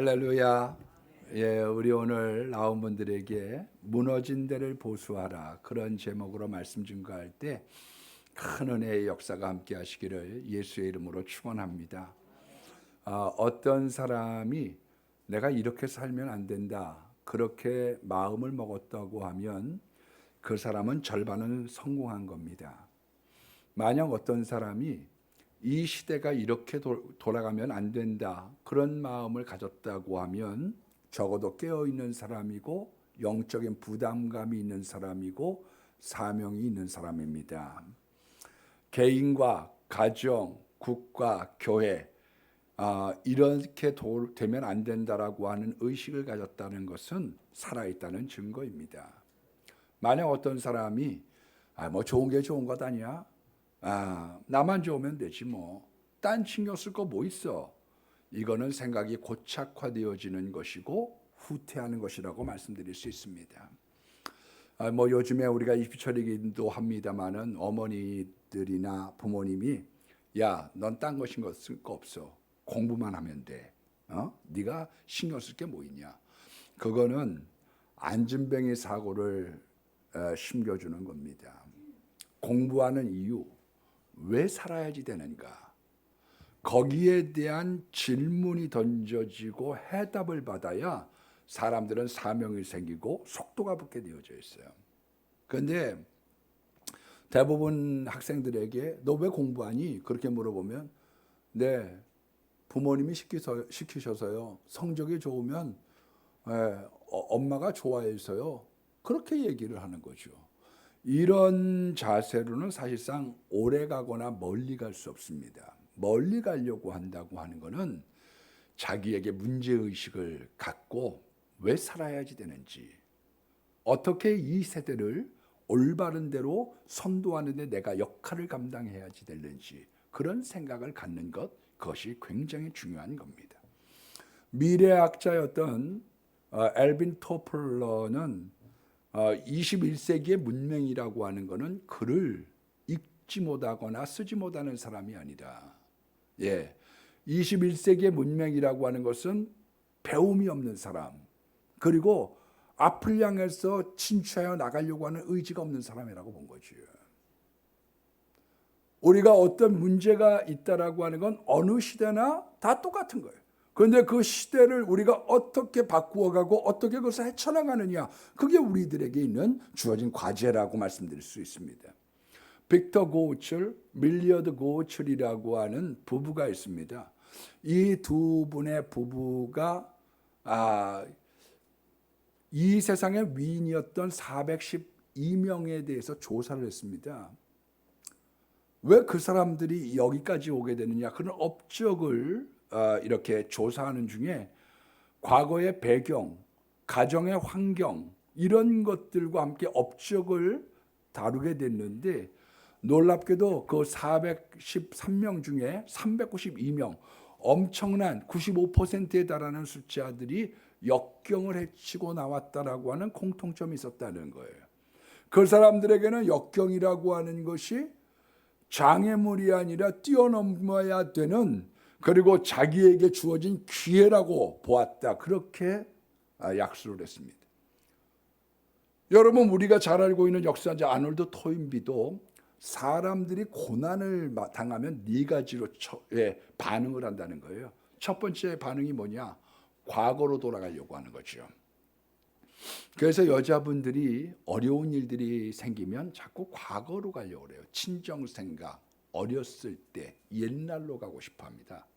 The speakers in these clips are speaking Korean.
할렐루야. 예, 우리 오늘 나온 분들에게 무너진 데를 보수하라 그런 제목으로 말씀 증거할 때 큰 은혜의 역사가 함께 하시기를 예수의 이름으로 축원합니다. 어떤 사람이 내가 이렇게 살면 안 된다 그렇게 마음을 먹었다고 하면 그 사람은 절반은 성공한 겁니다. 만약 어떤 사람이 이 시대가 이렇게 돌아가면 안 된다 그런 마음을 가졌다고 하면 적어도 깨어있는 사람이고 영적인 부담감이 있는 사람이고 사명이 있는 사람입니다. 개인과 가정, 국가, 교회 이렇게 되면 안 된다라고 하는 의식을 가졌다는 것은 살아있다는 증거입니다. 만약 어떤 사람이 뭐 좋은 게 좋은 것 아니야? 나만 좋으면 되지 뭐. 딴 신경 쓸 거 뭐 있어? 이거는 생각이 고착화되어지는 것이고 후퇴하는 것이라고 말씀드릴 수 있습니다. 뭐 요즘에 우리가 입시철이기도 합니다만은 어머니들이나 부모님이 야, 넌 딴 거 신경 쓸 거 없어. 공부만 하면 돼. 네가 신경 쓸 게 뭐 있냐? 그거는 안진뱅이 사고를 심겨주는 겁니다. 공부하는 이유, 왜 살아야지 되는가? 거기에 대한 질문이 던져지고 해답을 받아야 사람들은 사명이 생기고 속도가 붙게 되어져 있어요. 그런데 대부분 학생들에게 너 왜 공부하니? 그렇게 물어보면 네, 부모님이 시키셔서요. 성적이 좋으면 엄마가 좋아해서요. 그렇게 얘기를 하는 거죠. 이런 자세로는 사실상 오래 가거나 멀리 갈 수 없습니다. 멀리 가려고 한다고 하는 것은 자기에게 문제의식을 갖고 왜 살아야지 되는지, 어떻게 이 세대를 올바른 대로 선도하는 데 내가 역할을 감당해야지 되는지 그런 생각을 갖는 것, 그것이 굉장히 중요한 겁니다. 미래학자였던 엘빈 토플러는 21세기의 문명이라고 하는 것은 글을 읽지 못하거나 쓰지 못하는 사람이 아니라 21세기의 문명이라고 하는 것은 배움이 없는 사람, 그리고 앞을 향해서 진취하여 나가려고 하는 의지가 없는 사람이라고 본 거죠. 우리가 어떤 문제가 있다라고 하는 건 어느 시대나 다 똑같은 거예요. 그런데 그 시대를 우리가 어떻게 바꾸어가고 어떻게 그것을 헤쳐나가느냐, 그게 우리들에게 있는 주어진 과제라고 말씀드릴 수 있습니다. 빅터 고우철, 밀리어드 고우철이라고 하는 부부가 있습니다. 이 두 분의 부부가 이 세상의 위인이었던 412명에 대해서 조사를 했습니다. 왜 그 사람들이 여기까지 오게 되느냐, 그런 업적을 이렇게 조사하는 중에 과거의 배경, 가정의 환경 이런 것들과 함께 업적을 다루게 됐는데 놀랍게도 그 413명 중에 392명, 엄청난 95%에 달하는 숫자들이 역경을 헤치고 나왔다라고 하는 공통점이 있었다는 거예요. 그 사람들에게는 역경이라고 하는 것이 장애물이 아니라 뛰어넘어야 되는, 그리고 자기에게 주어진 기회라고 보았다, 그렇게 약수를 했습니다. 여러분, 우리가 잘 알고 있는 역사자 아놀드 토인비도 사람들이 고난을 당하면 네 가지로 반응을 한다는 거예요. 첫 번째 반응이 뭐냐? 과거로 돌아가려고 하는 거죠. 그래서 여자분들이 어려운 일들이 생기면 자꾸 과거로 가려고 그래요. 친정 생각, 어렸을 때, 옛날로 가고 싶어 합니다.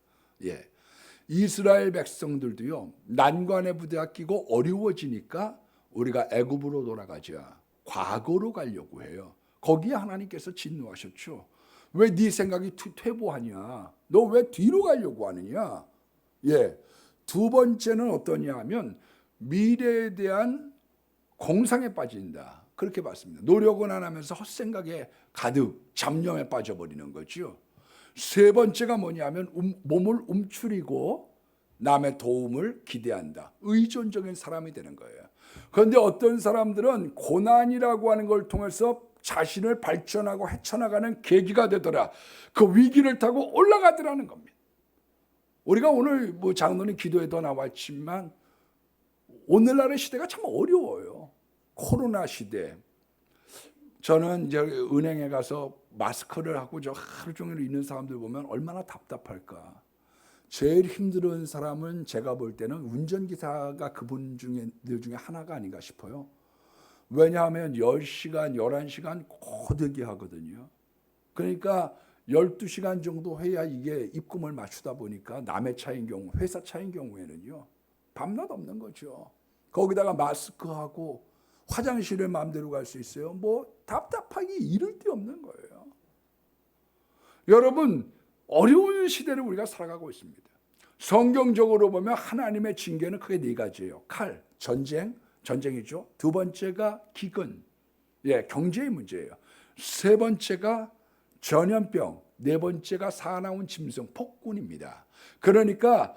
이스라엘 백성들도요, 난관에 부닥치고 어려워지니까 우리가 애굽으로 돌아가자, 과거로 가려고 해요. 거기에 하나님께서 진노하셨죠. 왜 네 생각이 퇴보하냐? 너 왜 뒤로 가려고 하느냐? 두 번째는 어떠냐 하면 미래에 대한 공상에 빠진다, 그렇게 봤습니다. 노력은 안 하면서 헛생각에 가득 잡념에 빠져버리는 거죠. 세 번째가 뭐냐면 몸을 움츠리고 남의 도움을 기대한다, 의존적인 사람이 되는 거예요. 그런데 어떤 사람들은 고난이라고 하는 걸 통해서 자신을 발전하고 헤쳐나가는 계기가 되더라, 그 위기를 타고 올라가더라는 겁니다. 우리가 오늘 뭐 장로님 기도에도 나왔지만 오늘날의 시대가 참 어려워요. 코로나 시대. 저는 이제 은행에 가서 마스크를 하고 저 하루 종일 있는 사람들 보면 얼마나 답답할까. 제일 힘든 사람은 제가 볼 때는 운전기사가 그분들 중에 하나가 아닌가 싶어요. 왜냐하면 10시간, 11시간 고되게 하거든요. 그러니까 12시간 정도 해야 이게 입금을 맞추다 보니까 남의 차인 경우, 회사 차인 경우에는요. 밤낮 없는 거죠. 거기다가 마스크하고 화장실에 마음대로 갈 수 있어요. 뭐 답답하기 이를 데 없는 거예요. 여러분, 어려운 시대를 우리가 살아가고 있습니다. 성경적으로 보면 하나님의 징계는 크게 네 가지예요. 칼, 전쟁이죠. 두 번째가 기근, 경제의 문제예요. 세 번째가 전염병, 네 번째가 사나운 짐승, 폭군입니다. 그러니까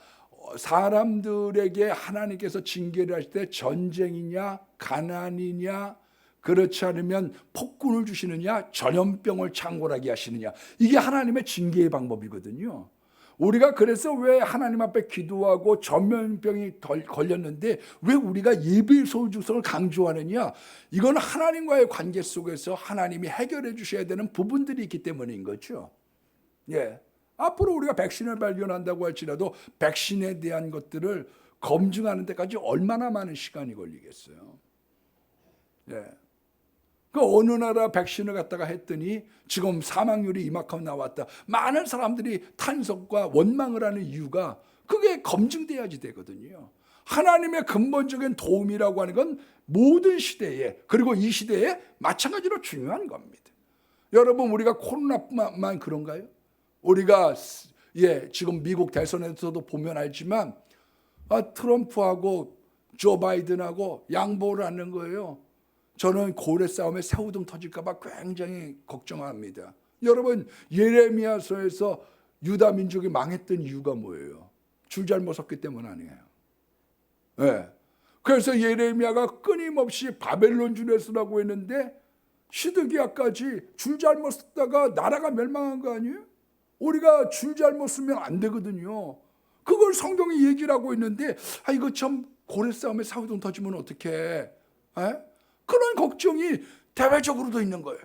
사람들에게 하나님께서 징계를 하실 때 전쟁이냐, 가난이냐, 그렇지 않으면 폭군을 주시느냐, 전염병을 창궐하게 하시느냐, 이게 하나님의 징계의 방법이거든요. 우리가 그래서 왜 하나님 앞에 기도하고 전염병이 걸렸는데 왜 우리가 예배 소유주성을 강조하느냐? 이건 하나님과의 관계 속에서 하나님이 해결해 주셔야 되는 부분들이 있기 때문인 거죠. 앞으로 우리가 백신을 발견한다고 할지라도 백신에 대한 것들을 검증하는 데까지 얼마나 많은 시간이 걸리겠어요. 그 어느 나라 백신을 갖다가 했더니 지금 사망률이 이만큼 나왔다. 많은 사람들이 탄석과 원망을 하는 이유가 그게 검증돼야지 되거든요. 하나님의 근본적인 도움이라고 하는 건 모든 시대에, 그리고 이 시대에 마찬가지로 중요한 겁니다. 여러분, 우리가 코로나만 그런가요? 우리가 지금 미국 대선에서도 보면 알지만 트럼프하고 조 바이든하고 양보를 하는 거예요. 저는 고래 싸움에 새우등 터질까 봐 굉장히 걱정합니다. 여러분, 예레미야서에서 유다 민족이 망했던 이유가 뭐예요? 줄 잘못 섰기 때문 아니에요. 그래서 예레미야가 끊임없이 바벨론 줄에 서라고 했는데 시드기야까지 줄 잘못 섰다가 나라가 멸망한 거 아니에요? 우리가 줄 잘못 쓰면 안 되거든요. 그걸 성경이 얘기를 하고 있는데 이거 참 고래 싸움에 새우등 터지면 어떡해? 그런 걱정이 대외적으로도 있는 거예요.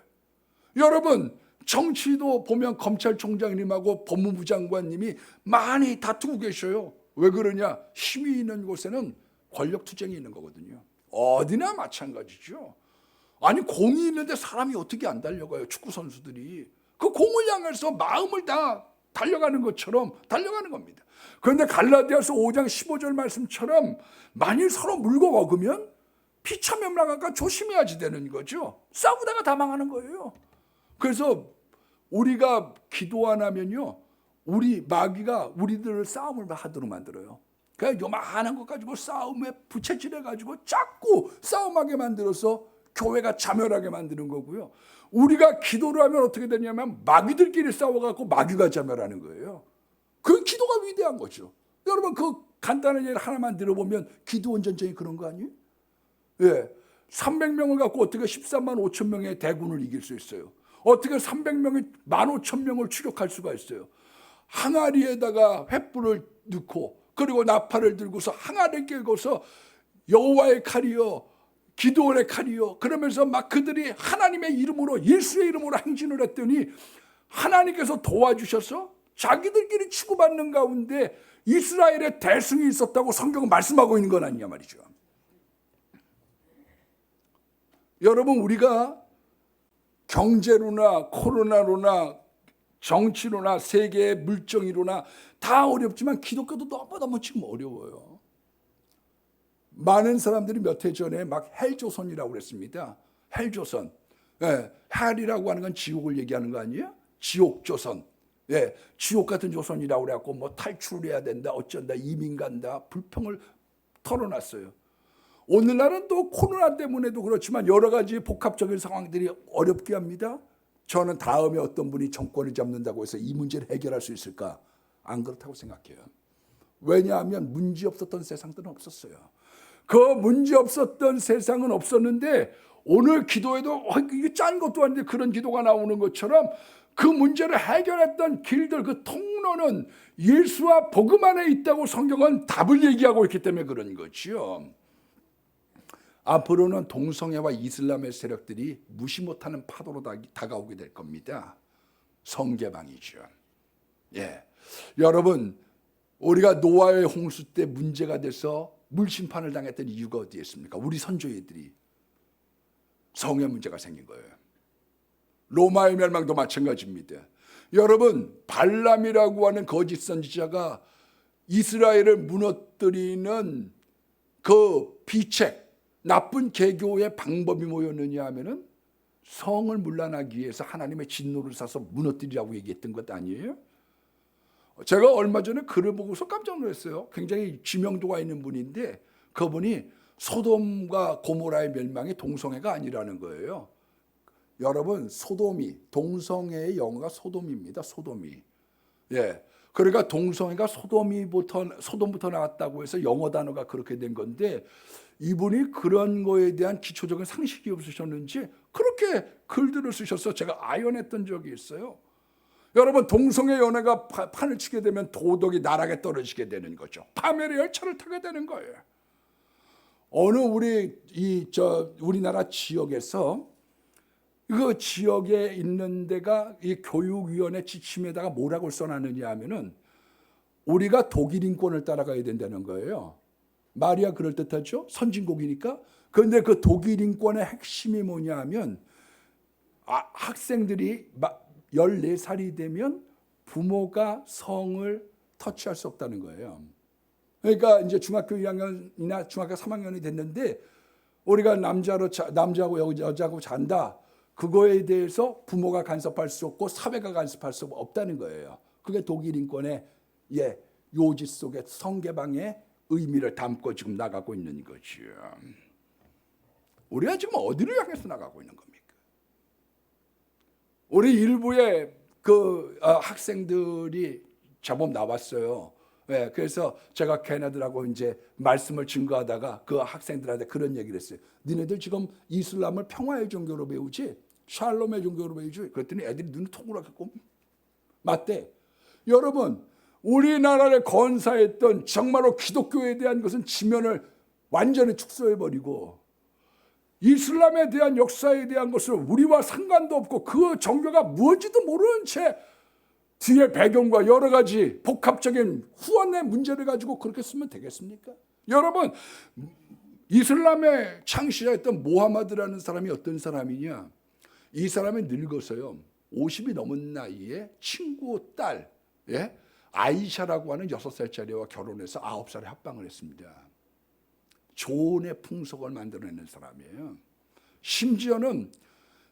여러분, 정치도 보면 검찰총장님하고 법무부 장관님이 많이 다투고 계셔요. 왜 그러냐? 힘이 있는 곳에는 권력 투쟁이 있는 거거든요. 어디나 마찬가지죠. 아니, 공이 있는데 사람이 어떻게 안 달려가요? 축구 선수들이 그 공을 향해서 마음을 다 달려가는 것처럼 달려가는 겁니다. 그런데 갈라디아서 5장 15절 말씀처럼 만일 서로 물고 먹으면 피차면나가니까 조심해야지 되는 거죠. 싸우다가 다 망하는 거예요. 그래서 우리가 기도 안 하면요, 우리 마귀가 우리들을 싸움을 하도록 만들어요. 그냥 요만한 것 가지고 싸움에 부채질해 가지고 자꾸 싸움하게 만들어서 교회가 자멸하게 만드는 거고요. 우리가 기도를 하면 어떻게 되냐면 마귀들끼리 싸워갖고 마귀가 자멸하는 거예요. 그 기도가 위대한 거죠. 여러분, 그 간단한 예를 하나만 들어보면 기도원 전쟁이 그런 거 아니에요? 300명을 갖고 어떻게 13만 5천 명의 대군을 이길 수 있어요? 어떻게 300명이 15,000명을 추격할 수가 있어요? 항아리에다가 횃불을 넣고 그리고 나팔을 들고서 항아리를 끌고서 여호와의 칼이요, 기드온의 칼이요, 그러면서 막 그들이 하나님의 이름으로, 예수의 이름으로 행진을 했더니 하나님께서 도와주셔서 자기들끼리 치고받는 가운데 이스라엘의 대승이 있었다고 성경은 말씀하고 있는 건 아니냐 말이죠. 여러분, 우리가 경제로나 코로나로나 정치로나 세계의 물정이로나 다 어렵지만 기독교도 너무너무 지금 어려워요. 많은 사람들이 몇 해 전에 막 헬조선이라고 그랬습니다. 헬조선. 헬이라고 하는 건 지옥을 얘기하는 거 아니에요? 지옥조선. 지옥 같은 조선이라고 그래갖고 뭐 탈출을 해야 된다, 어쩐다, 이민 간다, 불평을 털어놨어요. 오늘날은 또 코로나 때문에도 그렇지만 여러 가지 복합적인 상황들이 어렵게 합니다. 저는 다음에 어떤 분이 정권을 잡는다고 해서 이 문제를 해결할 수 있을까? 안 그렇다고 생각해요. 왜냐하면 문제 없었던 세상들은 없었어요. 그 문제 없었던 세상은 없었는데 오늘 기도에도 이게 짠 것도 아닌데 그런 기도가 나오는 것처럼 그 문제를 해결했던 길들, 그 통로는 예수와 복음 안에 있다고 성경은 답을 얘기하고 있기 때문에 그런 거지요. 앞으로는 동성애와 이슬람의 세력들이 무시 못하는 파도로 다가오게 될 겁니다. 성개방이죠. 예, 여러분, 우리가 노아의 홍수 때 문제가 돼서 물심판을 당했던 이유가 어디에 있습니까? 우리 선조애들이 성의 문제가 생긴 거예요. 로마의 멸망도 마찬가지입니다. 여러분, 발람이라고 하는 거짓 선지자가 이스라엘을 무너뜨리는 그 비책, 나쁜 개교의 방법이 뭐였느냐 하면은 성을 문란하기 위해서 하나님의 진노를 사서 무너뜨리라고 얘기했던 것 아니에요? 제가 얼마 전에 글을 보고서 깜짝 놀랐어요. 굉장히 지명도가 있는 분인데 그분이 소돔과 고모라의 멸망이 동성애가 아니라는 거예요. 여러분, 소돔이, 동성애의 영어가 소돔입니다. 소돔이. 예. 그러니까 동성애가 소돔부터 나왔다고 해서 영어 단어가 그렇게 된 건데, 이분이 그런 거에 대한 기초적인 상식이 없으셨는지 그렇게 글들을 쓰셔서 제가 아연했던 적이 있어요. 여러분, 동성애 연애가 판을 치게 되면 도덕이 나락에 떨어지게 되는 거죠. 파멸의 열차를 타게 되는 거예요. 어느 우리나라 지역에서 그 지역에 있는 데가 이 교육위원회 지침에다가 뭐라고 써놨느냐 하면은 우리가 독일 인권을 따라가야 된다는 거예요. 말이야 그럴듯하죠? 선진국이니까. 그런데 그 독일 인권의 핵심이 뭐냐 하면 학생들이 14살이 되면 부모가 성을 터치할 수 없다는 거예요. 그러니까 이제 중학교 2학년이나 중학교 3학년이 됐는데 우리가 남자하고 여자하고 잔다. 그거에 대해서 부모가 간섭할 수 없고 사회가 간섭할 수 없다는 거예요. 그게 독일 인권의 요지 속에 성개방의 의미를 담고 지금 나가고 있는 거죠. 우리가 지금 어디를 향해서 나가고 있는 겁니까? 우리 일부의 학생들이 제법 나왔어요. 네, 그래서 제가 걔네들하고 이제 말씀을 증거하다가 그 학생들한테 그런 얘기를 했어요. 니네들 지금 이슬람을 평화의 종교로 배우지 샬롬의 종교로 배우지? 그랬더니 애들이 눈을 통으라갖고 맞대. 여러분, 우리나라를 건사했던 정말로 기독교에 대한 것은 지면을 완전히 축소해버리고 이슬람에 대한 역사에 대한 것을 우리와 상관도 없고 그 종교가 무엇인지도 모르는 채 뒤에 배경과 여러 가지 복합적인 후원의 문제를 가지고 그렇게 쓰면 되겠습니까? 여러분, 이슬람의 창시자였던 모하마드라는 사람이 어떤 사람이냐? 이 사람이 늙어서요 50이 넘은 나이에 친구 딸 아이샤라고 하는 6살짜리와 결혼해서 9살에 합방을 했습니다. 조언의 풍속을 만들어내는 사람이에요. 심지어는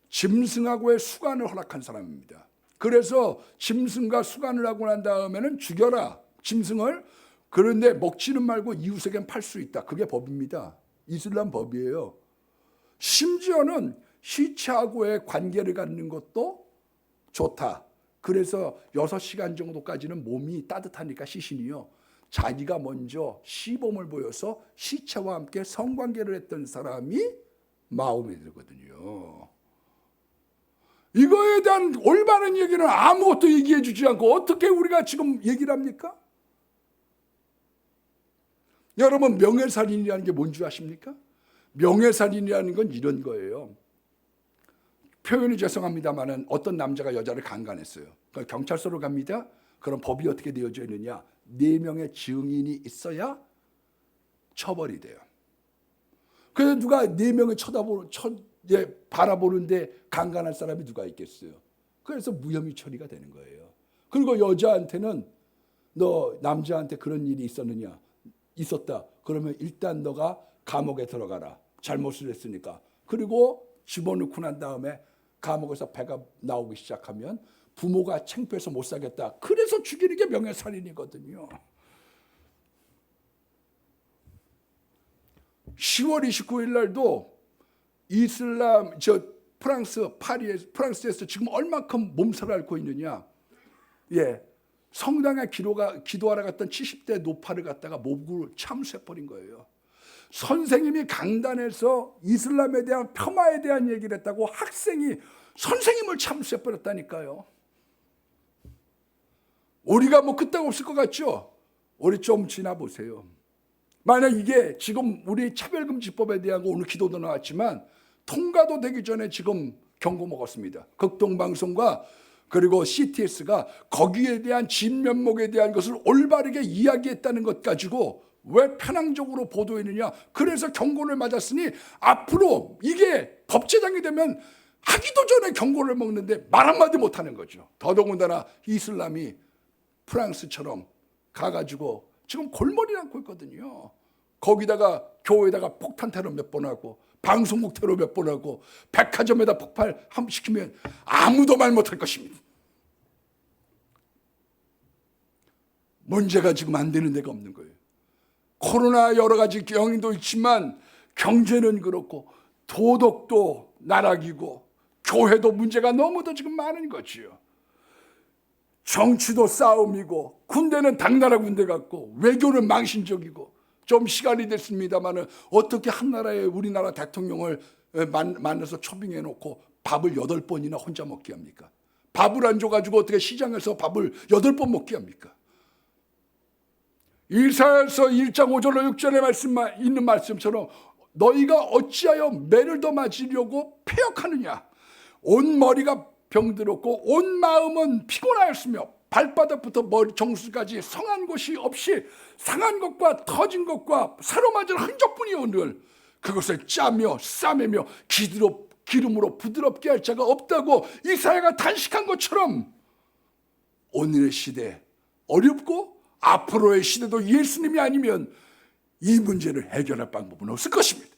짐승하고의 수간을 허락한 사람입니다. 그래서 짐승과 수간을 하고 난 다음에는 죽여라 짐승을. 그런데 먹지는 말고 이웃에겐 팔 수 있다. 그게 법입니다. 이슬람 법이에요. 심지어는 시체하고의 관계를 갖는 것도 좋다. 그래서 6시간 정도까지는 몸이 따뜻하니까 시신이요. 자기가 먼저 시범을 보여서 시체와 함께 성관계를 했던 사람이 마호메드거든요. 이거에 대한 올바른 얘기는 아무것도 얘기해 주지 않고 어떻게 우리가 지금 얘기를 합니까? 여러분, 명예살인이라는 게 뭔지 아십니까? 명예살인이라는 건 이런 거예요. 표현이 죄송합니다만은 어떤 남자가 여자를 강간했어요. 그러니까 경찰서로 갑니다. 그럼 법이 어떻게 되어져 있느냐? 4명의 증인이 있어야 처벌이 돼요. 그래서 누가 4명을 바라보는데 강간할 사람이 누가 있겠어요? 그래서 무혐의 처리가 되는 거예요. 그리고 여자한테는 너 남자한테 그런 일이 있었느냐? 있었다. 그러면 일단 너가 감옥에 들어가라. 잘못을 했으니까. 그리고 집어넣고 난 다음에 감옥에서 배가 나오기 시작하면 부모가 창피해서 못 살겠다. 그래서 죽이는 게 명예살인이거든요. 10월 29일 날도 프랑스에서 지금 얼마큼 몸살을 앓고 있느냐. 성당에 기도하러 갔던 70대 노파를 갖다가 목으로 참수해버린 거예요. 선생님이 강단에서 이슬람에 대한 폄하에 대한 얘기를 했다고 학생이 선생님을 참수해버렸다니까요. 우리가 뭐 그따가 없을 것 같죠? 우리 좀 지나보세요. 만약 이게 지금 우리 차별금지법에 대한 거 오늘 기도도 나왔지만 통과도 되기 전에 지금 경고 먹었습니다. 극동방송과 그리고 CTS가 거기에 대한 진면목에 대한 것을 올바르게 이야기했다는 것 가지고 왜 편향적으로 보도했느냐. 그래서 경고를 맞았으니 앞으로 이게 법제정이 되면 하기도 전에 경고를 먹는데 말 한마디 못하는 거죠. 더더군다나 이슬람이 프랑스처럼 가가지고 지금 골머리 남고 있거든요. 거기다가 교회에다가 폭탄 테러 몇 번 하고 방송국 테러 몇 번 하고 백화점에다 폭발 시키면 아무도 말 못할 것입니다. 문제가 지금 안 되는 데가 없는 거예요. 코로나 여러 가지 영향도 있지만 경제는 그렇고 도덕도 나락이고 교회도 문제가 너무도 지금 많은 거지요. 정치도 싸움이고 군대는 당나라 군대 같고 외교는 망신적이고 좀 시간이 됐습니다마는 어떻게 한 나라의 우리나라 대통령을 만나서 초빙해 놓고 밥을 8번이나 혼자 먹게 합니까? 밥을 안 줘가지고 어떻게 시장에서 밥을 8번 먹게 합니까? 이사야서 1장 5절로 6절에 있는 말씀처럼 너희가 어찌하여 매를 더 맞으려고 패역하느냐. 온 머리가 병들었고 온 마음은 피곤하였으며 발바닥부터 머리 정수까지 성한 곳이 없이 상한 것과 터진 것과 새로 맞은 흔적뿐이오늘 그것을 짜며 싸매며 기름으로 부드럽게 할 자가 없다고 이사야가 단식한 것처럼 오늘의 시대 어렵고 앞으로의 시대도 예수님이 아니면 이 문제를 해결할 방법은 없을 것입니다.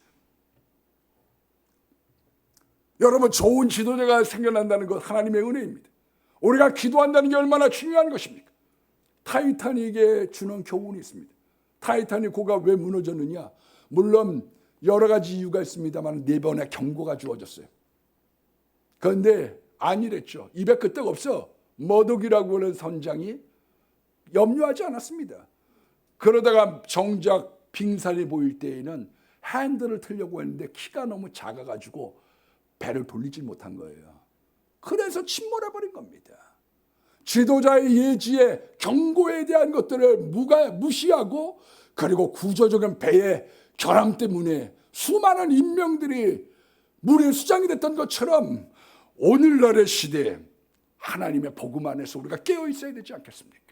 여러분, 좋은 지도자가 생겨난다는 것 하나님의 은혜입니다. 우리가 기도한다는 게 얼마나 중요한 것입니까? 타이타닉에 주는 교훈이 있습니다. 타이타닉 고가 왜 무너졌느냐? 물론 여러 가지 이유가 있습니다만 4번의 경고가 주어졌어요. 그런데 아니랬죠. 입에 끄떡 없어. 머독이라고 하는 선장이 염려하지 않았습니다. 그러다가 정작 빙산이 보일 때에는 핸들을 틀려고 했는데 키가 너무 작아가지고 배를 돌리지 못한 거예요. 그래서 침몰해버린 겁니다. 지도자의 예지에 경고에 대한 것들을 무시하고 그리고 구조적인 배의 결함 때문에 수많은 인명들이 물의 수장이 됐던 것처럼 오늘날의 시대에 하나님의 복음 안에서 우리가 깨어 있어야 되지 않겠습니까?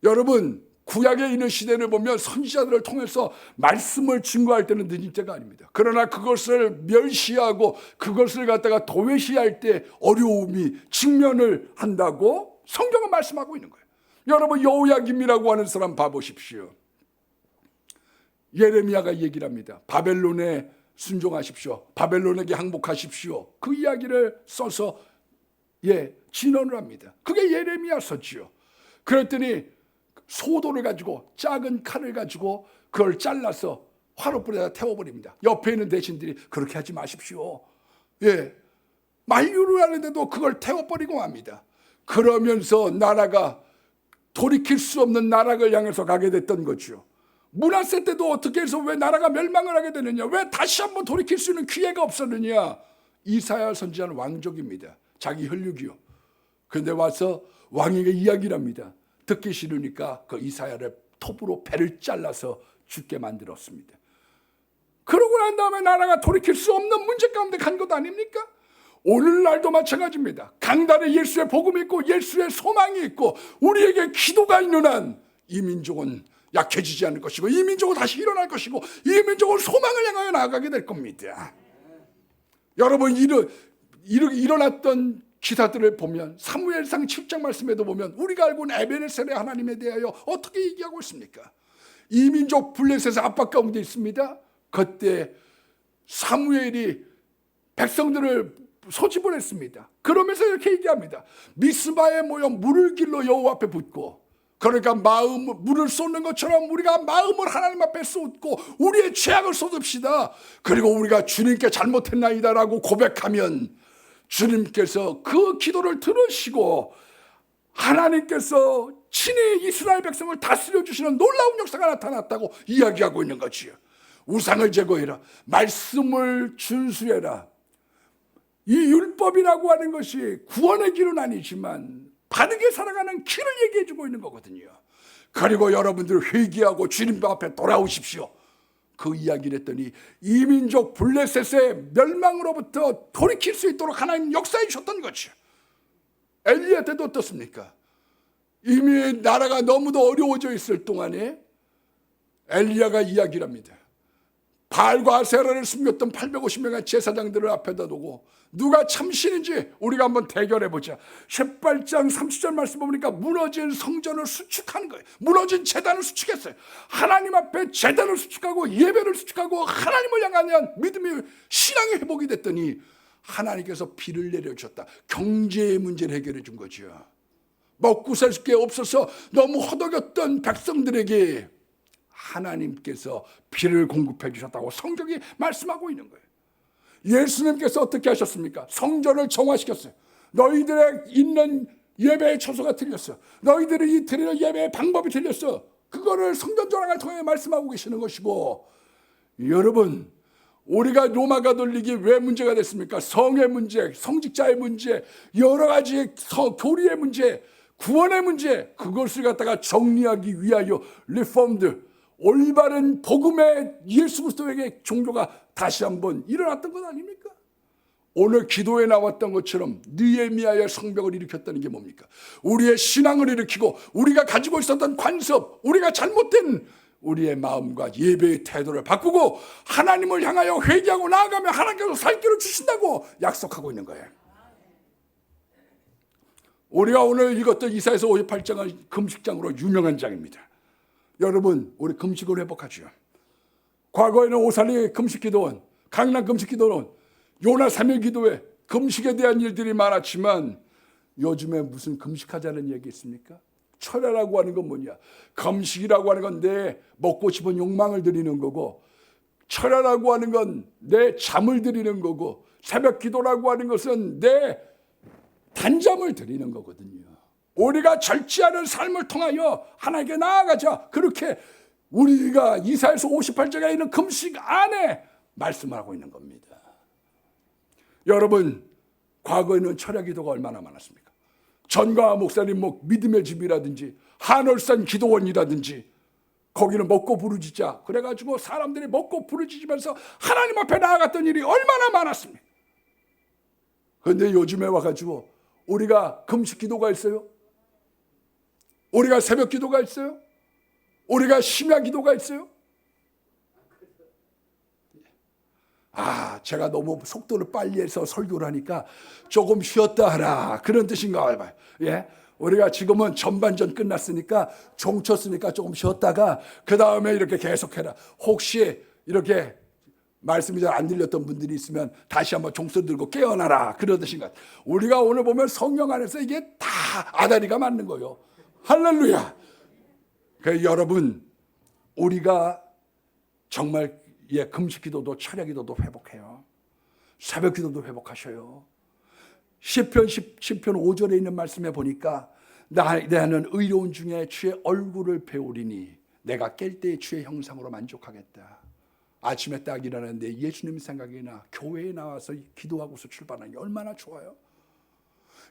여러분, 구약에 있는 시대를 보면 선지자들을 통해서 말씀을 증거할 때는 늦은 때가 아닙니다. 그러나 그것을 멸시하고 그것을 갖다가 도외시할 때 어려움이 직면을 한다고 성경은 말씀하고 있는 거예요. 여러분, 여호야김이라고 하는 사람 봐보십시오. 예레미야가 얘기를 합니다. 바벨론에 순종하십시오. 바벨론에게 항복하십시오. 그 이야기를 써서 진언을 합니다. 그게 예레미야서지요. 그랬더니 소도를 가지고 작은 칼을 가지고 그걸 잘라서 화롯불에다 태워버립니다. 옆에 있는 대신들이 그렇게 하지 마십시오. 만류를 하는데도 그걸 태워버리고 맙니다. 그러면서 나라가 돌이킬 수 없는 나락을 향해서 가게 됐던 거죠. 므낫세 때도 어떻게 해서 왜 나라가 멸망을 하게 되느냐? 왜 다시 한번 돌이킬 수 있는 기회가 없었느냐? 이사야 선지자는 왕족입니다. 자기 혈육이요. 그런데 와서 왕에게 이야기를 합니다. 듣기 싫으니까 그 이사야를 톱으로 배를 잘라서 죽게 만들었습니다. 그러고 난 다음에 나라가 돌이킬 수 없는 문제 가운데 간 것 아닙니까? 오늘날도 마찬가지입니다. 강단에 예수의 복음이 있고 예수의 소망이 있고 우리에게 기도가 있는 한 이 민족은 약해지지 않을 것이고 이 민족은 다시 일어날 것이고 이 민족은 소망을 향하여 나아가게 될 겁니다. 여러분, 일어났던 기사들을 보면 사무엘상 7장 말씀에도 보면 우리가 알고 있는 에베네셀의 하나님에 대하여 어떻게 얘기하고 있습니까? 이 민족 블레셋의 압박 가운데 있습니다. 그때 사무엘이 백성들을 소집을 했습니다. 그러면서 이렇게 얘기합니다. 미스바에 모여 물을 길러 여호와 앞에 붓고, 그러니까 물을 쏟는 것처럼 우리가 마음을 하나님 앞에 쏟고 우리의 죄악을 쏟읍시다. 그리고 우리가 주님께 잘못했나이다라고 고백하면 주님께서 그 기도를 들으시고 하나님께서 친히 이스라엘 백성을 다스려 주시는 놀라운 역사가 나타났다고 이야기하고 있는 거지요. 우상을 제거해라. 말씀을 준수해라. 이 율법이라고 하는 것이 구원의 길은 아니지만 바르게 살아가는 길을 얘기해 주고 있는 거거든요. 그리고 여러분들 회개하고 주님 앞에 돌아오십시오. 그 이야기를 했더니 이민족 블레셋의 멸망으로부터 돌이킬 수 있도록 하나님 역사해 주셨던 거죠. 엘리야 때도 어떻습니까? 이미 나라가 너무도 어려워져 있을 동안에 엘리야가 이야기를 합니다. 바알과 아세라를 숨겼던 850명의 제사장들을 앞에다 두고 누가 참신인지 우리가 한번 대결해보자. 18장 30절 말씀 보니까 무너진 성전을 수축한 거예요. 무너진 제단을 수축했어요. 하나님 앞에 제단을 수축하고 예배를 수축하고 하나님을 향한 믿음의 신앙의 회복이 됐더니 하나님께서 비를 내려주셨다. 경제의 문제를 해결해 준 거죠. 먹고 살 게 없어서 너무 허덕였던 백성들에게 하나님께서 비를 공급해 주셨다고 성경이 말씀하고 있는 거예요. 예수님께서 어떻게 하셨습니까? 성전을 정화시켰어요. 너희들의 있는 예배의 처소가 틀렸어. 너희들이 이 드리는 예배의 방법이 틀렸어. 그거를 성전 정화를 통해 말씀하고 계시는 것이고, 여러분 우리가 로마 가톨릭이 왜 문제가 됐습니까? 성의 문제, 성직자의 문제, 여러 가지 교리의 문제, 구원의 문제, 그것을 갖다가 정리하기 위하여 리폼드, 올바른 복음의 예수 그리스도에게 종교가 다시 한번 일어났던 것 아닙니까? 오늘 기도에 나왔던 것처럼 느헤미야의 성벽을 일으켰다는 게 뭡니까? 우리의 신앙을 일으키고 우리가 가지고 있었던 관습, 우리가 잘못된 우리의 마음과 예배의 태도를 바꾸고 하나님을 향하여 회개하고 나아가면 하나님께서 살 길을 주신다고 약속하고 있는 거예요. 우리가 오늘 읽었던 이사야서 58장은 금식장으로 유명한 장입니다. 여러분 우리 금식을 회복하죠. 과거에는 오살리 금식기도원, 강남 금식기도원, 요나 3일 기도회, 금식에 대한 일들이 많았지만 요즘에 무슨 금식하자는 얘기 있습니까? 철야라고 하는 건 뭐냐? 금식이라고 하는 건 내 먹고 싶은 욕망을 드리는 거고, 철야라고 하는 건 내 잠을 드리는 거고, 새벽 기도라고 하는 것은 내 단잠을 드리는 거거든요. 우리가 절제하는 삶을 통하여 하나님께 나아가자. 그렇게 우리가 이사야서 58장에 있는 금식 안에 말씀을 하고 있는 겁니다. 여러분 과거에는 철야 기도가 얼마나 많았습니까? 전광화 목사님 믿음의 집이라든지 한월산 기도원이라든지 거기는 먹고 부르짖자 그래가지고 사람들이 먹고 부르짖으면서 하나님 앞에 나아갔던 일이 얼마나 많았습니까? 그런데 요즘에 와가지고 우리가 금식 기도가 있어요? 우리가 새벽 기도가 있어요? 우리가 심야 기도가 있어요? 제가 너무 속도를 빨리 해서 설교를 하니까 조금 쉬었다 하라 그런 뜻인가 봐요. 예? 우리가 지금은 전반전 끝났으니까 종 쳤으니까 조금 쉬었다가 그 다음에 이렇게 계속해라. 혹시 이렇게 말씀이 잘 안 들렸던 분들이 있으면 다시 한번 종소리 들고 깨어나라 그런 뜻인가. 우리가 오늘 보면 성령 안에서 이게 다 아다리가 맞는 거예요. 할렐루야. 그러니까 여러분 우리가 정말 금식 기도도 철야 기도도 회복해요. 새벽 기도도 회복하셔요. 시편 5절에 있는 말씀에 보니까 나는 의로운 중에 주의 얼굴을 배우리니 내가 깰 때의 주의 형상으로 만족하겠다. 아침에 딱 일어나는데 예수님 생각이 나 교회에 나와서 기도하고서 출발하는 게 얼마나 좋아요.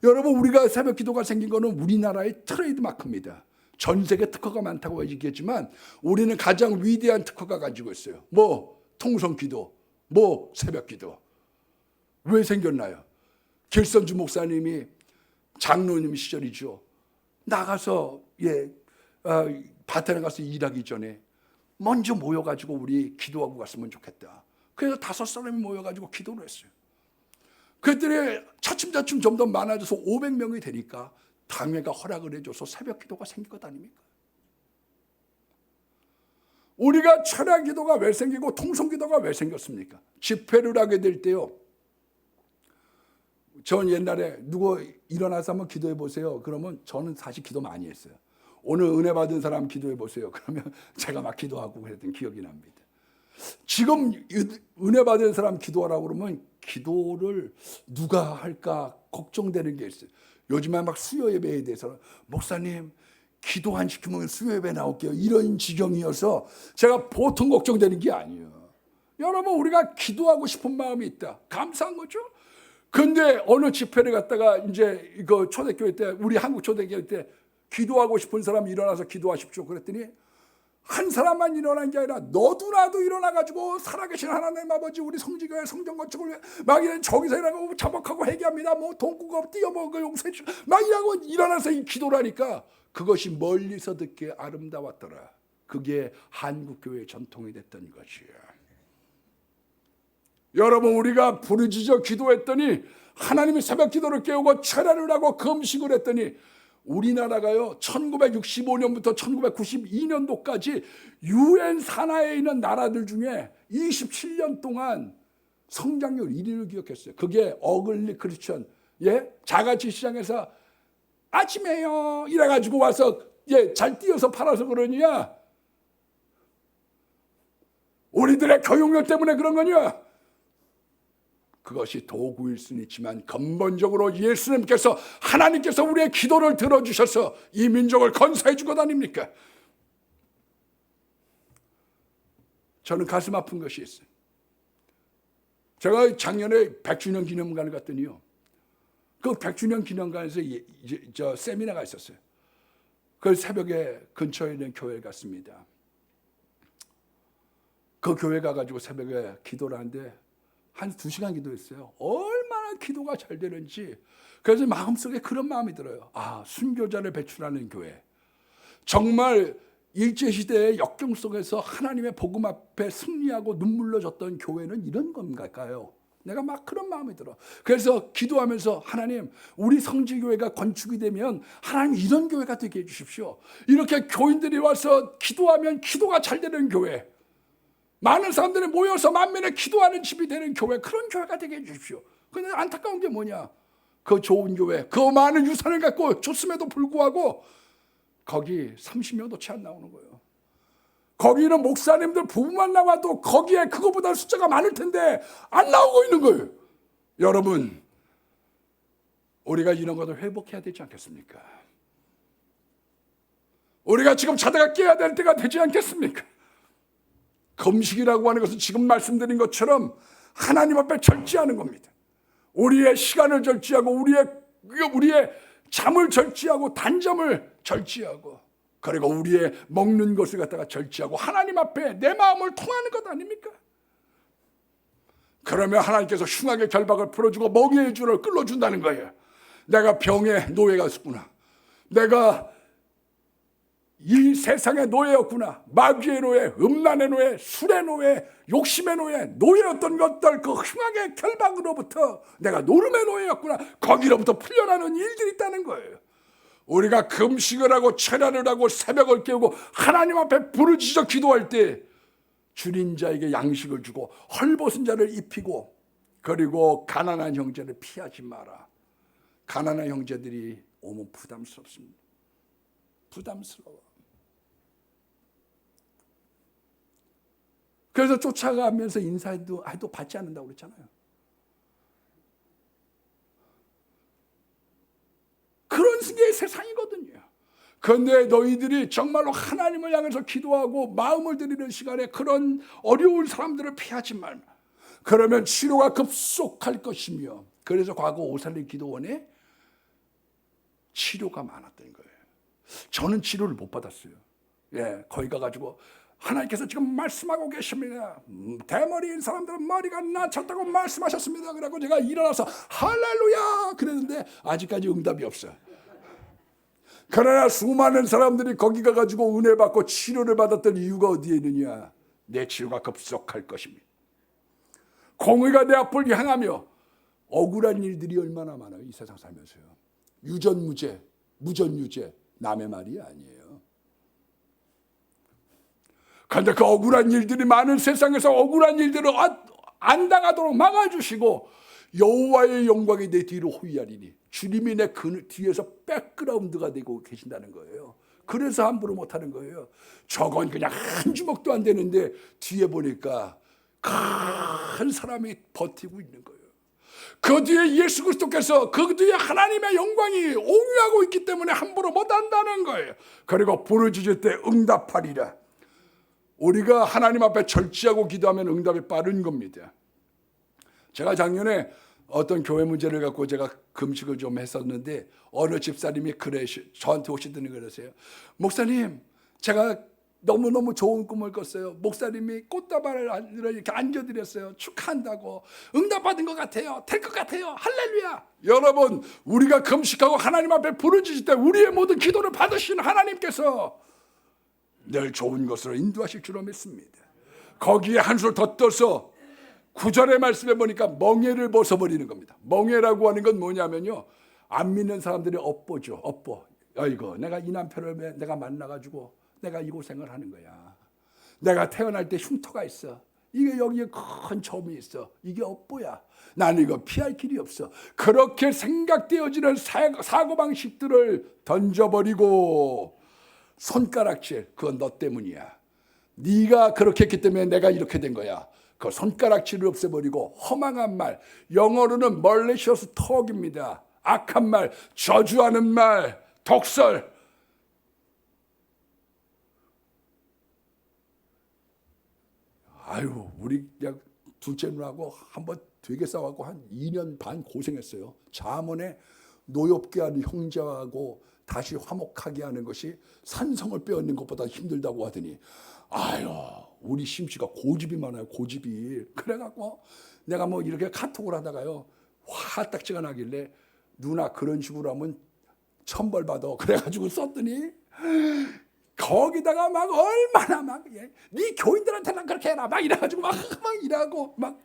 여러분 우리가 새벽 기도가 생긴 거는 우리나라의 트레이드 마크입니다. 전 세계 특허가 많다고 얘기했지만 우리는 가장 위대한 특허가 가지고 있어요. 통성 기도, 새벽 기도. 왜 생겼나요? 길선주 목사님이 장로님 시절이죠. 나가서 밭에 가서 일하기 전에 먼저 모여가지고 우리 기도하고 갔으면 좋겠다. 그래서 5사람이 모여가지고 기도를 했어요. 그들이 차츰차츰 점점 많아져서 500명이 되니까 당회가 허락을 해줘서 새벽 기도가 생긴 것 아닙니까? 우리가 철야 기도가 왜 생기고 통성 기도가 왜 생겼습니까? 집회를 하게 될 때요. 전 옛날에 누구 일어나서 한번 기도해 보세요. 그러면 저는 사실 기도 많이 했어요. 오늘 은혜 받은 사람 기도해 보세요. 그러면 제가 막 기도하고 그랬던 기억이 납니다. 지금 은혜 받은 사람 기도하라고 그러면 기도를 누가 할까 걱정되는 게 있어요. 요즘에 막 수요 예배에 대해서 목사님 기도 안 시키면 수요 예배 나올게요. 이런 지경이어서 제가 보통 걱정되는 게 아니에요. 여러분 우리가 기도하고 싶은 마음이 있다. 감사한 거죠. 근데 어느 집회를 갔다가 이제 이거 초대교회 때, 우리 한국 초대교회 때 기도하고 싶은 사람 일어나서 기도하십시오 그랬더니 한 사람만 일어난 게 아니라 너도 나도 일어나가지고 살아계신 하나님 아버지 우리 성지교회 성전 건축을 위해 막 이런 저기서 일어나고 자복하고 회개합니다. 뭐 돈구고 뛰어먹고 용서해 주시고 막 이러고 일어나서 이 기도를 하니까 그것이 멀리서 듣기에 아름다웠더라. 그게 한국교회의 전통이 됐던 것이에요. 여러분, 우리가 부르짖어 기도했더니 하나님이 새벽 기도를 깨우고 철야를 하고 금식을 했더니 우리나라가요 1965년부터 1992년도까지 UN 산하에 있는 나라들 중에 27년 동안 성장률 1위를 기록했어요. 그게 어글리 크리스천, 자가치 시장에서 아침에요 이래가지고 와서 잘 뛰어서 팔아서 그러냐? 우리들의 교육력 때문에 그런 거냐? 그것이 도구일 수는 있지만 근본적으로 예수님께서 하나님께서 우리의 기도를 들어주셔서 이 민족을 건사해 주고 다닙니까? 저는 가슴 아픈 것이 있어요. 제가 작년에 100주년 기념관을 갔더니요, 그 100주년 기념관에서 저 세미나가 있었어요. 그 새벽에 근처에 있는 교회에 갔습니다. 그 교회 가가지고 새벽에 기도를 하는데 한 2시간 기도했어요. 얼마나 기도가 잘 되는지. 그래서 마음속에 그런 마음이 들어요. 아, 순교자를 배출하는 교회. 정말 일제시대의 역경 속에서 하나님의 복음 앞에 승리하고 눈물로 졌던 교회는 이런 건가요? 내가 막 그런 마음이 들어. 그래서 기도하면서 하나님, 우리 성지교회가 건축이 되면 하나님 이런 교회가 되게 해주십시오. 이렇게 교인들이 와서 기도하면 기도가 잘 되는 교회, 많은 사람들이 모여서 만면에 기도하는 집이 되는 교회, 그런 교회가 되게 해주십시오. 그런데 안타까운 게 뭐냐? 그 좋은 교회, 그 많은 유산을 갖고 줬음에도 불구하고 거기 30명도 채 안 나오는 거예요. 거기는 목사님들 부부만 나와도 거기에 그거보다 숫자가 많을 텐데 안 나오고 있는 거예요. 여러분, 우리가 이런 것을 회복해야 되지 않겠습니까? 우리가 지금 자다가 깨야 될 때가 되지 않겠습니까? 금식이라고 하는 것은 지금 말씀드린 것처럼 하나님 앞에 절제하는 겁니다. 우리의 시간을 절제하고 우리의 잠을 절제하고 단잠을 절제하고 그리고 우리의 먹는 것을 갖다가 절제하고 하나님 앞에 내 마음을 통하는 것 아닙니까? 그러면 하나님께서 흉악의 결박을 풀어주고 멍에의 줄을 끌어준다는 거예요. 내가 병의 노예가 있었구나. 내가 이 세상의 노예였구나. 마귀의 노예, 음란의 노예, 술의 노예, 욕심의 노예, 노예였던 것들, 그 흉악의 결박으로부터 내가 노름의 노예였구나. 거기로부터 풀려나는 일들이 있다는 거예요. 우리가 금식을 하고 철야를 하고 새벽을 깨우고 하나님 앞에 부르짖어 기도할 때 줄인 자에게 양식을 주고 헐벗은 자를 입히고 그리고 가난한 형제를 피하지 마라. 가난한 형제들이 오면 부담스럽습니다. 부담스러워. 그래서 쫓아가면서 인사해도 받지 않는다고 그랬잖아요. 그런 게 세상이거든요. 그런데 너희들이 정말로 하나님을 향해서 기도하고 마음을 드리는 시간에 그런 어려운 사람들을 피하지 말라. 그러면 치료가 급속할 것이며, 그래서 과거 오살리 기도원에 치료가 많았던 거예요. 저는 치료를 못 받았어요. 거기 가가지고 하나님께서 지금 말씀하고 계십니다. 대머리인 사람들은 머리가 낮췄다고 말씀하셨습니다. 그래서 제가 일어나서 할렐루야 그랬는데 아직까지 응답이 없어요. 그러나 수많은 사람들이 거기 가가지고 은혜 받고 치료를 받았던 이유가 어디에 있느냐? 내 치료가 급속할 것입니다. 공의가 내 앞을 향하며 억울한 일들이 얼마나 많아요. 이 세상 살면서요. 유전무죄, 무전유죄, 남의 말이 아니에요. 그런데 그 억울한 일들이 많은 세상에서 억울한 일들을 안 당하도록 막아주시고 여호와의 영광이 내 뒤로 호위하리니 주님이 내 뒤에서 백그라운드가 되고 계신다는 거예요. 그래서 함부로 못하는 거예요. 저건 그냥 한 주먹도 안 되는데 뒤에 보니까 큰 사람이 버티고 있는 거예요. 그 뒤에 예수 그리스도께서 그 뒤에 하나님의 영광이 옹유하고 있기 때문에 함부로 못한다는 거예요. 그리고 부르짖을 때 응답하리라. 우리가 하나님 앞에 절제하고 기도하면 응답이 빠른 겁니다. 제가 작년에 어떤 교회 문제를 갖고 제가 금식을 좀 했었는데 어느 집사님이 저한테 오시더니 그러세요. 목사님, 제가 너무너무 좋은 꿈을 꿨어요. 목사님이 꽃다발을 이렇게 안겨드렸어요. 축하한다고. 응답받은 것 같아요. 될 것 같아요. 할렐루야. 여러분, 우리가 금식하고 하나님 앞에 부르짖을 때 우리의 모든 기도를 받으시는 하나님께서 늘 좋은 것으로 인도하실 줄로 믿습니다. 거기에 한술 더 떠서 9절의 말씀에 보니까 멍에를 벗어버리는 겁니다. 멍에라고 하는 건 뭐냐면요, 안 믿는 사람들이 업보죠. 업보. 아이고, 내가 이 남편을 내가 만나가지고 내가 이 고생을 하는 거야. 내가 태어날 때 흉터가 있어. 이게 여기에 큰 점이 있어. 이게 업보야. 나는 이거 피할 길이 없어. 그렇게 생각되어지는 사고방식들을 던져버리고, 손가락질, 그건 너 때문이야. 네가 그렇게 했기 때문에 내가 이렇게 된 거야. 그 손가락질을 없애버리고 허망한 말, 영어로는 malicious talk입니다. 악한 말, 저주하는 말, 독설. 아유, 우리 그냥 둘째 누나하고 한번 되게 싸워갖고 한 2년 반 고생했어요. 잠언에 노엽게 하는 형제하고 다시 화목하게 하는 것이 산성을 빼앗는 것보다 힘들다고 하더니, 아유, 우리 심씨가 고집이 많아요. 고집이. 그래갖고 내가 뭐 이렇게 카톡을 하다가요, 화딱지가 나길래 누나 그런 식으로 하면 천벌 받아. 그래가지고 썼더니 거기다가 막 얼마나 막 네 교인들한테는 그렇게 해라 막 이래가지고 막 이러고 막.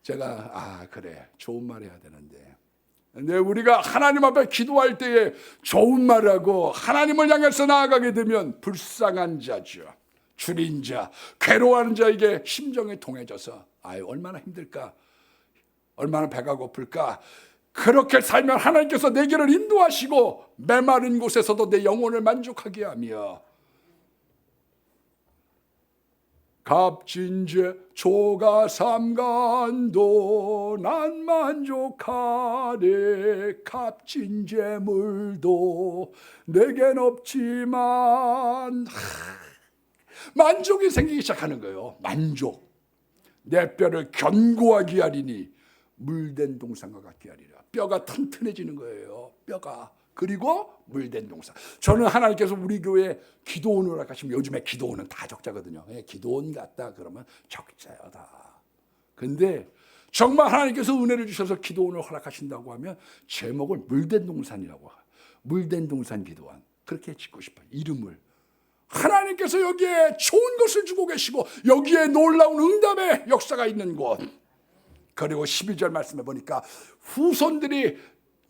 제가 그래, 좋은 말 해야 되는데. 근데 우리가 하나님 앞에 기도할 때에 좋은 말을 하고 하나님을 향해서 나아가게 되면 불쌍한 자죠, 줄인 자, 괴로워하는 자에게 심정이 동해져서 얼마나 힘들까, 얼마나 배가 고플까. 그렇게 살면 하나님께서 내 길을 인도하시고 메마른 곳에서도 내 영혼을 만족하게 하며, 값진 죄 조가 삼간도 난 만족하네. 값진 재물도 내겐 없지만. 만족이 생기기 시작하는 거예요. 만족. 내 뼈를 견고하게 하리니 물된 동산과 같게 하리라. 뼈가 튼튼해지는 거예요. 뼈가. 그리고 물된 동산. 저는 하나님께서 우리 교회 기도원을 하시면, 요즘에 기도원은 다 적자거든요. 기도원 같다 그러면 적자요 다. 근데 정말 하나님께서 은혜를 주셔서 기도원을 허락하신다고 하면 제목을 물된 동산이라고, 물된 동산 기도원, 그렇게 짓고 싶어요. 이름을. 하나님께서 여기에 좋은 것을 주고 계시고 여기에 놀라운 응답의 역사가 있는 곳. 그리고 12절 말씀해 보니까 후손들이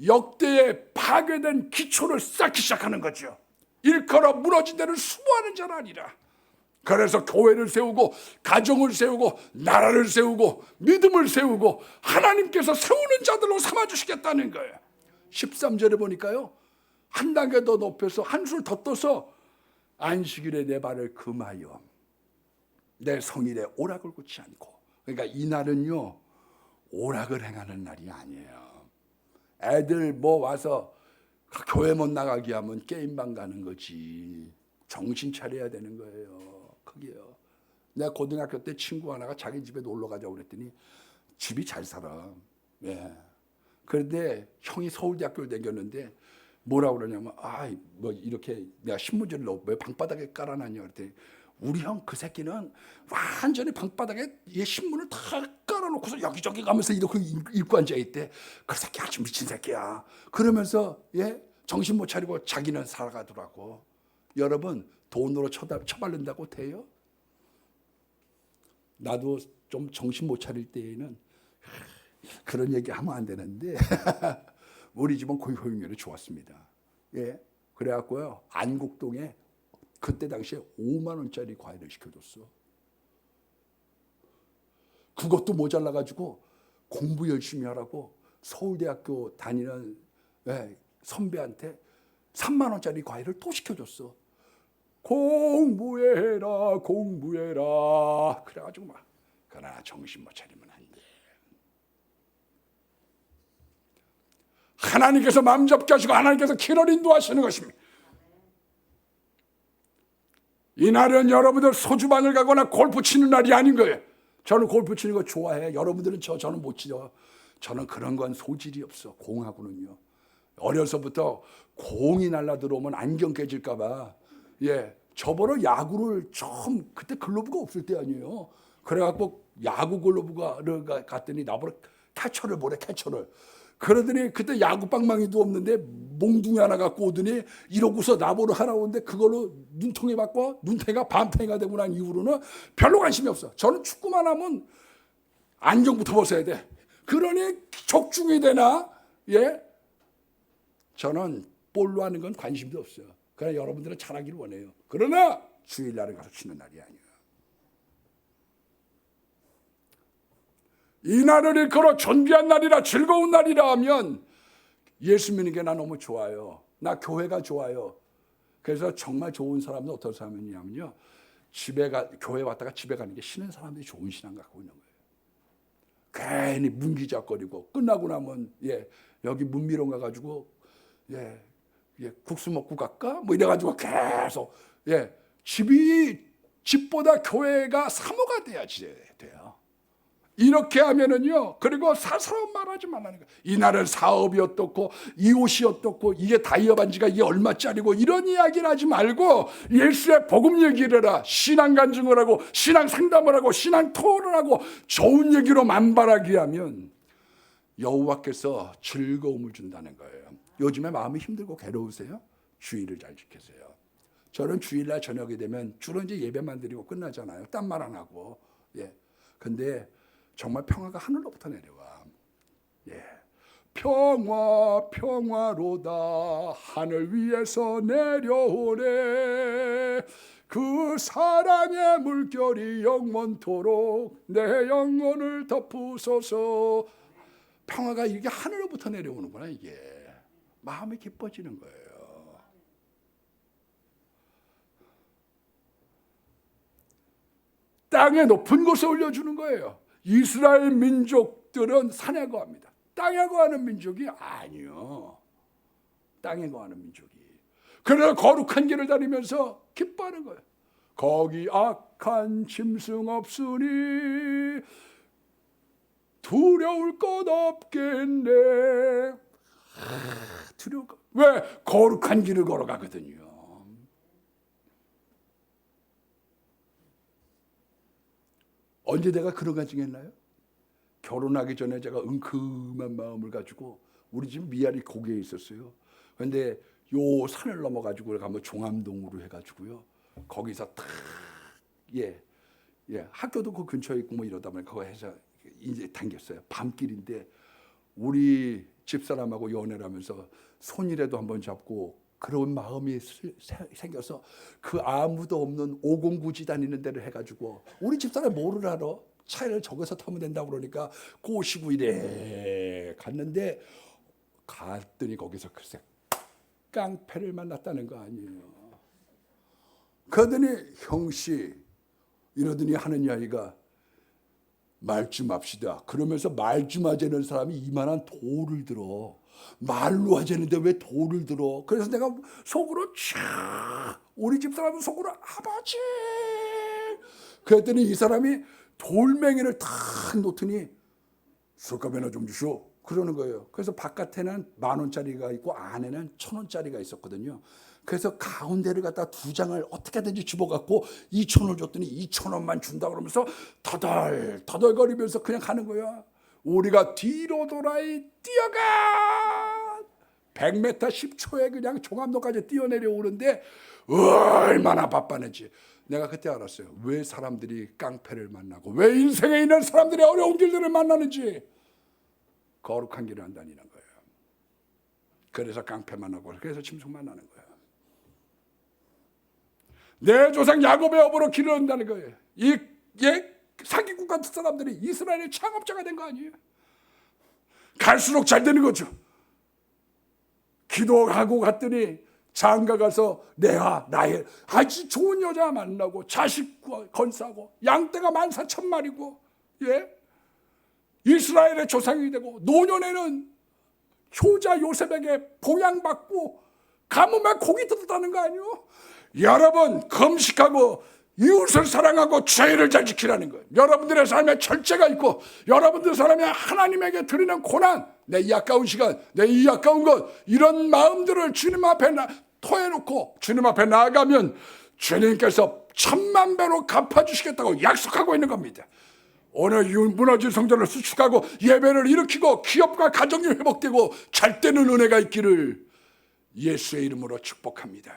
역대의 파괴된 기초를 쌓기 시작하는 거죠. 일컬어 무너진 데를 수모하는 자는 아니라. 그래서 교회를 세우고 가정을 세우고 나라를 세우고 믿음을 세우고 하나님께서 세우는 자들로 삼아주시겠다는 거예요. 13절에 보니까요, 한 단계 더 높여서 한술 더 떠서 안식일에 내 발을 금하여 내 성일에 오락을 굳지 않고. 그러니까 이 날은요, 오락을 행하는 날이 아니에요. 애들 뭐 와서 교회 못 나가게 하면 게임방 가는 거지. 정신 차려야 되는 거예요. 그게요. 내가 고등학교 때 친구 하나가 자기 집에 놀러 가자고 그랬더니 집이 잘 살아. 그런데 형이 서울대학교를 다녔는데 뭐라고 그러냐면, 뭐 이렇게 내가 신문지를 왜 방바닥에 깔아놨냐 그랬더니, 우리 형 그 새끼는 완전히 방바닥에 신문을 다 깔아놓고서 여기저기 가면서 이렇게 읽고 앉아있대. 그 새끼 아주 미친 새끼야. 그러면서 정신 못 차리고 자기는 살아가더라고. 여러분, 돈으로 처바른다고 돼요? 나도 좀 정신 못 차릴 때에는 그런 얘기 하면 안 되는데 우리 집은 고용률이 좋았습니다. 그래갖고요, 안국동에 그때 당시에 5만 원짜리 과일을 시켜줬어. 그것도 모자라가지고 공부 열심히 하라고 서울대학교 다니는 선배한테 3만 원짜리 과일을 또 시켜줬어. 공부해라, 공부해라. 그래가지고 막, 그러나 정신 못 차리면 안 돼. 하나님께서 마음 잡게 하시고 하나님께서 길을 인도하시는 것입니다. 이날은 여러분들 소주방을 가거나 골프 치는 날이 아닌 거예요. 저는 골프 치는 거 좋아해. 여러분들은 저는 못 치죠. 저는 그런 건 소질이 없어. 공하고는요. 어려서부터 공이 날라 들어오면 안경 깨질까 봐 저보러 야구를 처음 그때 글러브가 없을 때 아니에요. 그래갖고 야구 글러브가 갔더니 나보러 캐쳐를 보래, 캐쳐를. 그러더니 그때 야구 방망이도 없는데 몽둥이 하나 갖고 오더니 이러고서 나보러 하나 오는데 그걸로 눈통에 맞고 눈탱이가 반탱이가 되고 난 이후로는 별로 관심이 없어. 저는 축구만 하면 안경부터 벗어야 돼. 그러니 적중이 되나? 저는 볼로 하는 건 관심도 없어요. 그러나 여러분들은 잘하기를 원해요. 그러나 주일날에 가서 쉬는 날이 아니에요. 이 날을 일컬어 존귀한 날이라 즐거운 날이라 하면 예수 믿는 게 나 너무 좋아요. 나 교회가 좋아요. 그래서 정말 좋은 사람은 어떤 사람이냐면요, 교회 왔다가 집에 가는 게 싫은 사람들이 좋은 신앙 갖고 있는 거예요. 괜히 문기작거리고 끝나고 나면 여기 문미론 가가지고 국수 먹고 갈까? 뭐 이래가지고 계속 집보다 교회가 사모가 돼야지 돼요. 이렇게 하면은요, 그리고 사사로운 말하지 말라는 거예요. 이날은 사업이 어떻고 이 옷이 어떻고 이게 다이어 반지가 이게 얼마짜리고 이런 이야기를 하지 말고 예수의 복음 얘기를 해라. 신앙 간증을 하고 신앙 상담을 하고 신앙 토론을 하고 좋은 얘기로 만발하게 하면 여호와께서 즐거움을 준다는 거예요. 요즘에 마음이 힘들고 괴로우세요? 주일을 잘 지키세요. 저는 주일날 저녁이 되면 주로 이제 예배만 드리고 끝나잖아요. 딴 말 안 하고. 근데 정말 평화가 하늘로부터 내려와. 평화 평화로다 하늘 위에서 내려오네. 그 사랑의 물결이 영원토록 내 영혼을 덮으소서. 평화가 이게 하늘로부터 내려오는구나. 이게 마음이 기뻐지는 거예요. 땅의 높은 곳에 올려주는 거예요. 이스라엘 민족들은 산에 거합니다. 땅에 거하는 민족이 아니요. 땅에 거하는 민족이. 그래서 거룩한 길을 다니면서 기뻐하는 거예요. 거기 악한 짐승 없으니 두려울 것 없겠네. 두려울 것. 왜? 거룩한 길을 걸어가거든요. 언제 내가 그런 간증했나요? 결혼하기 전에 제가 은큼한 마음을 가지고 우리 집 미아리 고개에 있었어요. 그런데 요 산을 넘어가지고 가면 종암동으로 해가지고요. 거기서 탁 학교도 그 근처에 있고 뭐 이러다 보니 그거 해서 이제 당겼어요. 밤길인데 우리 집사람하고 연애를 하면서 손이라도 한번 잡고 그런 마음이 생겨서 그 아무도 없는 509지 다니는 데를 해가지고 우리 집사람 뭐를 알아? 차를 저기서 타면 된다고 그러니까 꼬시고 이래 갔는데 갔더니 거기서 글쎄 깡패를 만났다는 거 아니에요. 그러더니 형씨 이러더니 하는 이야기가 말 좀 합시다. 그러면서 말 좀 하자는 사람이 이만한 돌을 들어. 말로 하자는데 왜 돌을 들어? 그래서 내가 속으로 촥 우리 집사람은 속으로 아버지. 그랬더니 이 사람이 돌멩이를 탁 놓더니 술값이나 좀 주시오. 그러는 거예요. 그래서 바깥에는 10,000원짜리가 있고 안에는 1,000원짜리가 있었거든요. 그래서 가운데를 갖다 2장을 어떻게든지 집어갖고 2,000원을 줬더니 2,000원만 준다 그러면서 터덜거리면서 그냥 가는 거야. 우리가 뒤로 돌아이 뛰어가 100m 10초에 그냥 종암동까지 뛰어내려오는데 얼마나 바빠는지 내가 그때 알았어요. 왜 사람들이 깡패를 만나고 왜 인생에 있는 사람들이 어려운 길들을 만나는지. 거룩한 길을 안 다니는 거예요. 그래서 깡패 만나고 그래서 짐승 만나는 거예요. 내 조상 야곱의 업으로 길을 얻는다는 거예요. 이 사기꾼 같은 사람들이 이스라엘의 창업자가 된 거 아니에요? 갈수록 잘 되는 거죠. 기도하고 갔더니 장가 가서 내가 나의 아주 좋은 여자 만나고 자식 건사하고 양떼가 14,000마리고 이스라엘의 조상이 되고 노년에는 효자 요셉에게 봉양받고 가뭄에 고기 뜯었다는 거 아니에요? 여러분 금식하고 이웃을 사랑하고 죄를 잘 지키라는 거예요. 여러분들의 삶에 절제가 있고 여러분들 삶에 하나님에게 드리는 고난, 내 이 아까운 시간, 내 이 아까운 것, 이런 마음들을 주님 앞에 토해놓고 주님 앞에 나아가면 주님께서 1000만배로 갚아주시겠다고 약속하고 있는 겁니다. 오늘 무너진 성전을 수축하고 예배를 일으키고 기업과 가정이 회복되고 잘 되는 은혜가 있기를 예수의 이름으로 축복합니다.